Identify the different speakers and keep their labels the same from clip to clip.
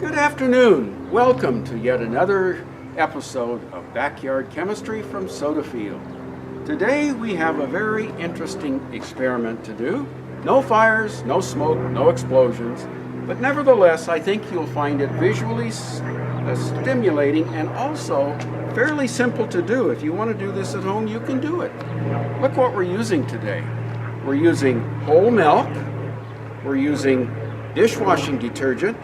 Speaker 1: Good afternoon. Welcome to yet another episode of Backyard Chemistry from Soda Field. Today we have a very interesting experiment to do. No fires, no smoke, no explosions, but nevertheless I think you'll find it visually stimulating and also fairly simple to do. If you want to do this at home, you can do it. Look what we're using today. We're using whole milk, we're using dishwashing detergent,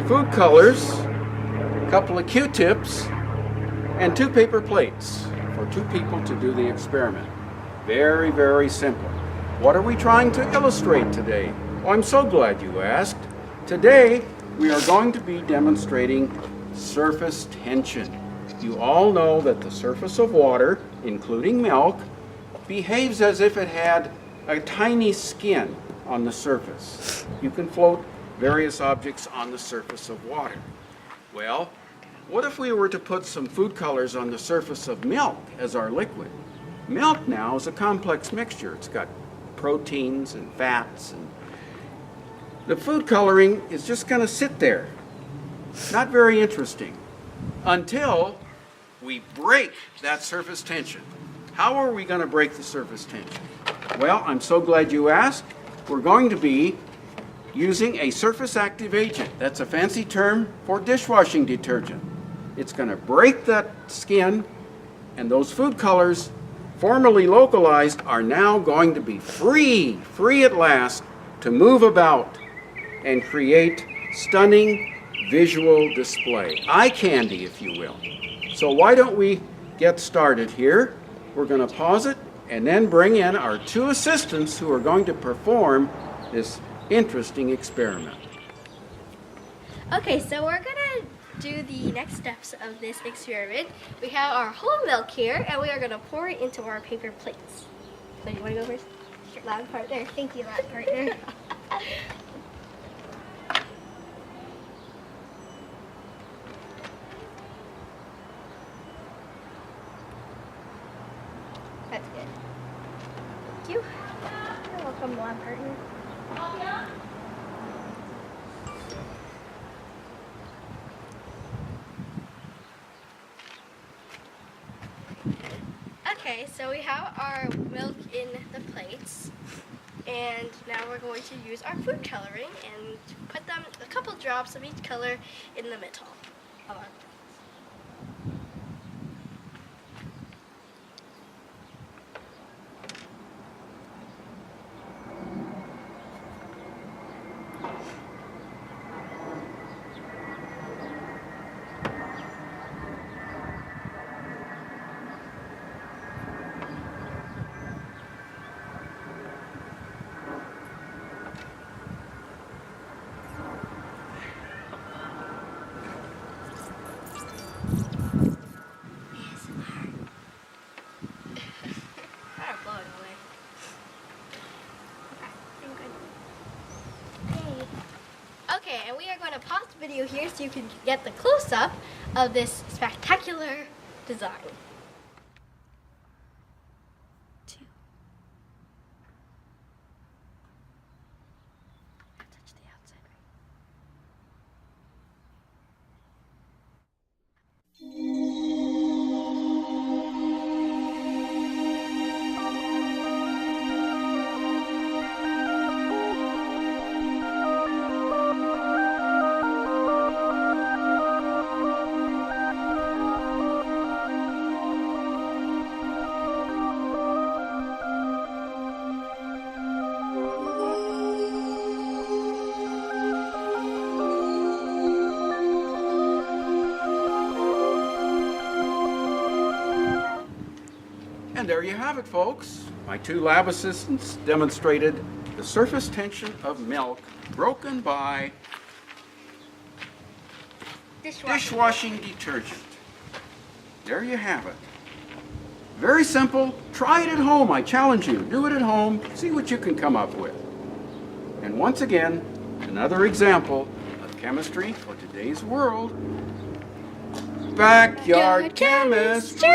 Speaker 1: food colors, a couple of Q-tips, and 2 paper plates for 2 people to do the experiment. Very, very simple. What are we trying to illustrate today? Oh, I'm so glad you asked. Today, we are going to be demonstrating surface tension. You all know that the surface of water, including milk, behaves as if it had a tiny skin on the surface. You can float various objects on the surface of water. Well, what if we were to put some food colors on the surface of milk as our liquid? Milk now is a complex mixture. It's got proteins and fats, and the food coloring is just going to sit there. Not very interesting until we break that surface tension. How are we going to break the surface tension? Well, I'm so glad you asked. We're going to be using a surface active agent. That's a fancy term for dishwashing detergent. It's going to break that skin, and those food colors, formerly localized, are now going to be free at last to move about and create stunning visual display. Eye candy, if you will. So why don't we get started here? We're going to pause it and then bring in our 2 assistants who are going to perform this interesting experiment.
Speaker 2: Okay, so we're gonna do the next steps of this experiment. We have our whole milk here, and we are gonna pour it into our paper plates. So you wanna go first? Sure. Lab partner. Thank you, lab partner. That's good. Thank you. You're welcome, lab partner. Okay, so we have our milk in the plates, and now we're going to use our food coloring and put them, a couple drops of each color, in the middle of our plates. Okay, and we are going to pause the video here so you can get the close-up of this spectacular design. 2. Touch the outside, right?
Speaker 1: And there you have it, folks. My 2 lab assistants demonstrated the surface tension of milk broken by dishwashing detergent. There you have it. Very simple. Try it at home. I challenge you. Do it at home. See what you can come up with. And once again, another example of chemistry for today's world. Backyard chemistry!